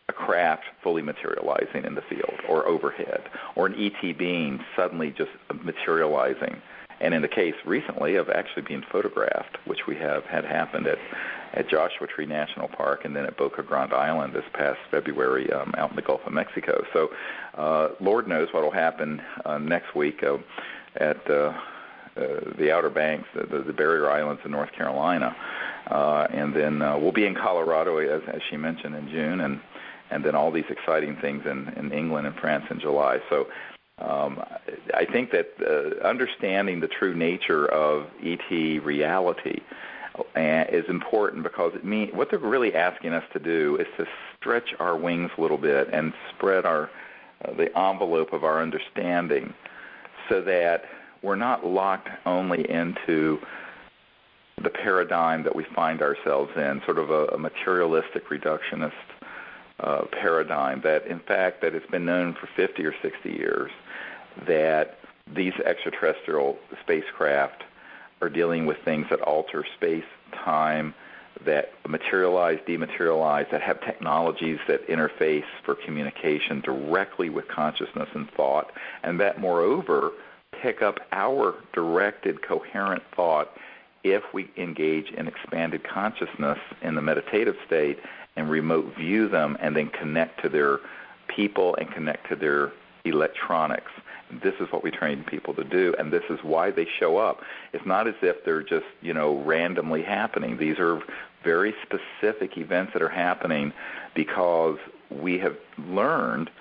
a craft fully materializing in the field or overhead, or an ET being suddenly just materializing. And in the case recently of actually being photographed, which we have had happened at Joshua Tree National Park and then at Boca Grande Island this past February out in the Gulf of Mexico. So Lord knows what will happen next week at the Outer Banks, the barrier islands of North Carolina. And then we'll be in Colorado, as she mentioned, in June, and then all these exciting things in England and France in July. So I think that understanding the true nature of ET reality is important, because what they're really asking us to do is to stretch our wings a little bit and spread the envelope of our understanding, so that we're not locked only into the paradigm that we find ourselves in, sort of a materialistic reductionist paradigm that, in fact, that it's been known for 50 or 60 years that these extraterrestrial spacecraft are dealing with things that alter space, time, that materialize, dematerialize, that have technologies that interface for communication directly with consciousness and thought, and that, moreover, pick up our directed, coherent thought if we engage in expanded consciousness in the meditative state and remote view them and then connect to their people and connect to their electronics. This is what we train people to do, and this is why they show up. It's not as if they're just, randomly happening. These are very specific events that are happening because we have learned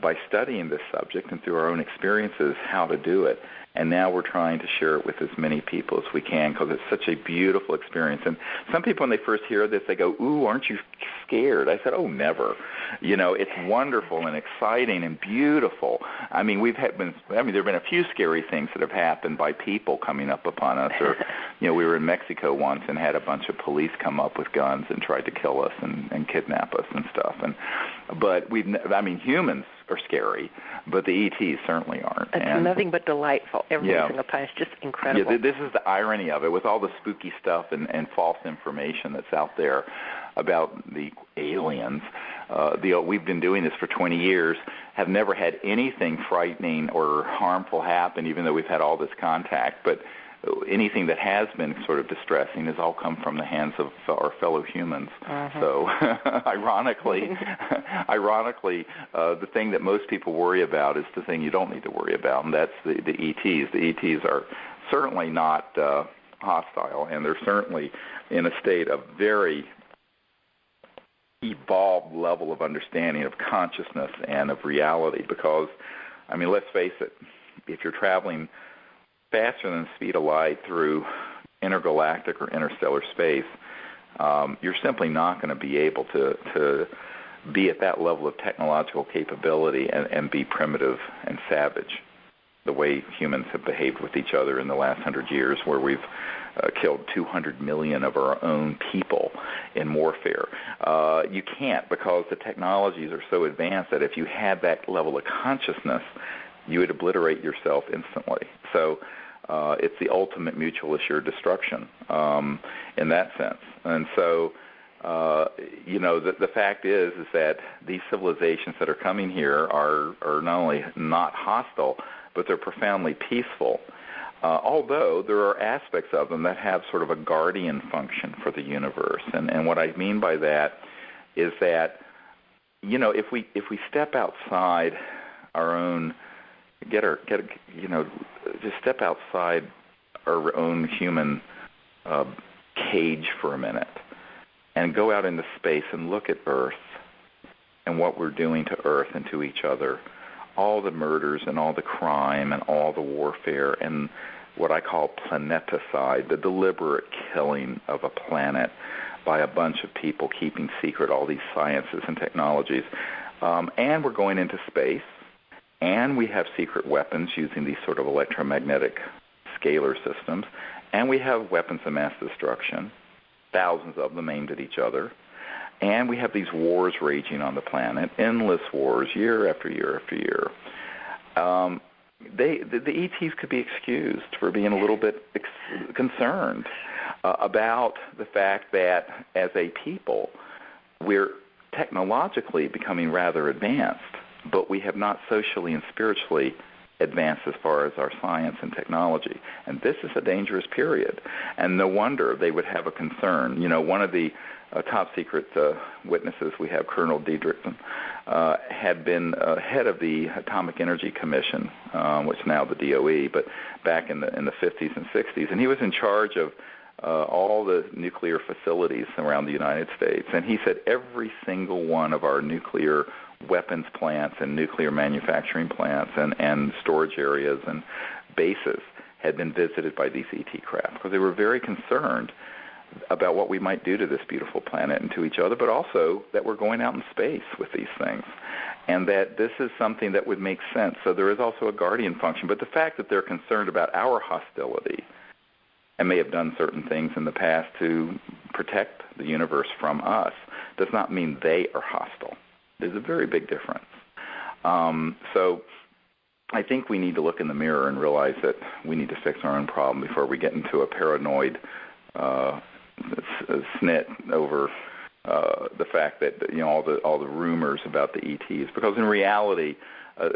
by studying this subject and through our own experiences how to do it. And now we're trying to share it with as many people as we can, because it's such a beautiful experience. And some people, when they first hear this, they go, "Ooh, aren't you scared?" I said, "Oh, never." It's wonderful and exciting and beautiful. I mean, there have been a few scary things that have happened by people coming up upon us. Or, we were in Mexico once and had a bunch of police come up with guns and tried to kill us and kidnap us and stuff. But humans are scary, but the ETs certainly aren't. It's nothing but delightful every single time. It's just incredible. Yeah, this is the irony of it, with all the spooky stuff and false information that's out there about the aliens. We've been doing this for 20 years, have never had anything frightening or harmful happen, even though we've had all this contact. But anything that has been sort of distressing has all come from the hands of our fellow humans. Uh-huh. So, ironically, the thing that most people worry about is the thing you don't need to worry about, and that's the ETs. The ETs are certainly not hostile, and they're certainly in a state of very evolved level of understanding of consciousness and of reality. Because, let's face it, if you're traveling faster than the speed of light through intergalactic or interstellar space, you're simply not going to be able to be at that level of technological capability and be primitive and savage the way humans have behaved with each other in the last 100 years, where we've killed 200 million of our own people in warfare. You can't, because the technologies are so advanced that if you had that level of consciousness, you would obliterate yourself instantly. So it's the ultimate mutual assured destruction in that sense. And so, the fact is that these civilizations that are coming here are not only not hostile, but they're profoundly peaceful. Although there are aspects of them that have sort of a guardian function for the universe. And what I mean by that is that, if we step outside our own, just step outside our own human cage for a minute and go out into space and look at Earth and what we're doing to Earth and to each other, all the murders and all the crime and all the warfare and what I call planeticide, the deliberate killing of a planet by a bunch of people keeping secret all these sciences and technologies. And we're going into space, and we have secret weapons using these sort of electromagnetic scalar systems, and we have weapons of mass destruction, thousands of them aimed at each other, and we have these wars raging on the planet, endless wars, year after year after year. The ETs could be excused for being a little bit concerned about the fact that as a people, we're technologically becoming rather advanced, but we have not socially and spiritually advanced as far as our science and technology. And this is a dangerous period. And no wonder they would have a concern. You know, one of the top secret witnesses we have, Colonel Diedrichson, had been head of the Atomic Energy Commission, which is now the DOE, but back in the 50s and 60s. And he was in charge of all the nuclear facilities around the United States. And he said every single one of our nuclear weapons plants and nuclear manufacturing plants and storage areas and bases had been visited by these ET craft because they were very concerned about what we might do to this beautiful planet and to each other, but also that we're going out in space with these things, and that this is something that would make sense. So there is also a guardian function. But the fact that they're concerned about our hostility and may have done certain things in the past to protect the universe from us does not mean they are hostile. There's a very big difference. So I think we need to look in the mirror and realize that we need to fix our own problem before we get into a paranoid snit over the fact that, you know, all the rumors about the ETs, because in reality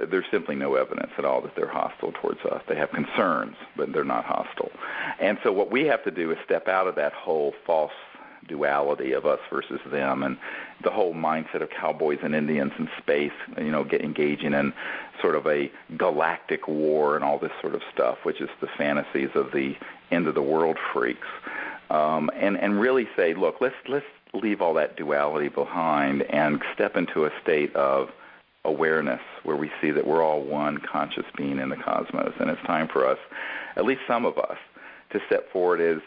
there's simply no evidence at all that they're hostile towards us. They have concerns, but they're not hostile. And so what we have to do is step out of that whole false duality of us versus them, and the whole mindset of cowboys and Indians in space, you know, engaging in sort of a galactic war and all this sort of stuff, which is the fantasies of the end of the world freaks, and really say, look, let's leave all that duality behind and step into a state of awareness where we see that we're all one conscious being in the cosmos, and it's time for us, at least some of us, to step forward as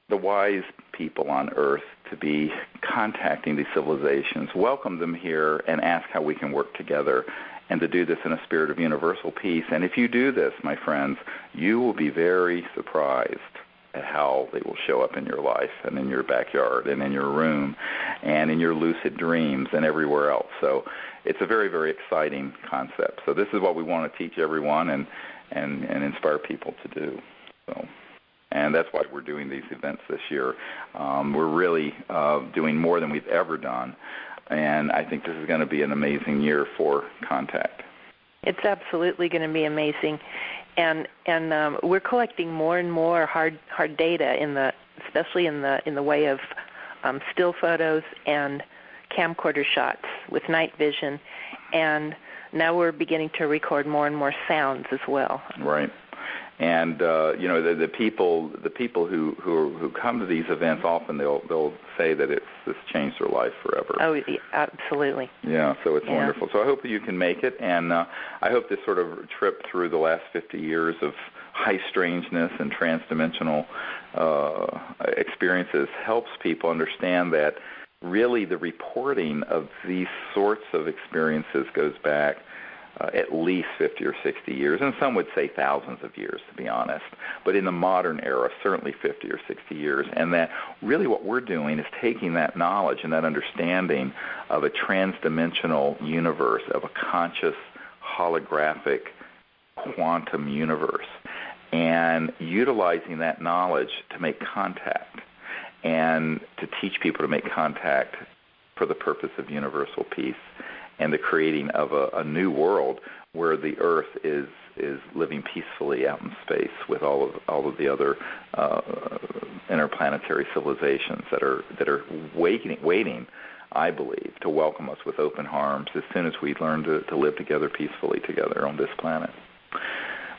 the wise people on Earth to be contacting these civilizations, welcome them here, and ask how we can work together, and to do this in a spirit of universal peace. And if you do this, my friends, you will be very surprised at how they will show up in your life and in your backyard and in your room and in your lucid dreams and everywhere else. So it's a very, very exciting concept. So this is what we want to teach everyone and inspire people to do. And that's why we're doing these events this year. We're really doing more than we've ever done, and I think this is going to be an amazing year for contact. It's absolutely going to be amazing, and we're collecting more and more hard data especially in the way of still photos and camcorder shots with night vision, and now we're beginning to record more and more sounds as well. Right. And you know, the people who come to these events, often they'll say that it's changed their life forever. Oh, yeah, absolutely. Yeah, so it's wonderful. So I hope that you can make it, and I hope this sort of trip through the last 50 years of high-strangeness and transdimensional experiences helps people understand that really the reporting of these sorts of experiences goes back at least 50 or 60 years, and some would say thousands of years, to be honest. But in the modern era, certainly 50 or 60 years, and that really what we're doing is taking that knowledge and that understanding of a transdimensional universe, of a conscious, holographic, quantum universe, and utilizing that knowledge to make contact and to teach people to make contact for the purpose of universal peace and the creating of a new world where the Earth is living peacefully out in space with all of the other interplanetary civilizations that are waiting, I believe, to welcome us with open arms as soon as we learn to live together peacefully together on this planet.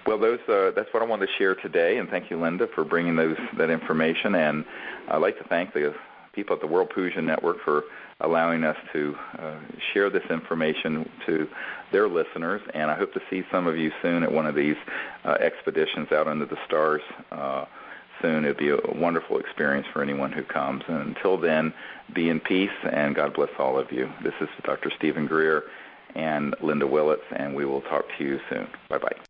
Well, that's what I wanted to share today, and thank you, Linda, for bringing that information. And I'd like to thank the people at the World Pujan Network for allowing us to share this information to their listeners. And I hope to see some of you soon at one of these expeditions out into the stars soon. It'll be a wonderful experience for anyone who comes. And until then, be in peace, and God bless all of you. This is Dr. Stephen Greer and Linda Willitts, and we will talk to you soon. Bye-bye.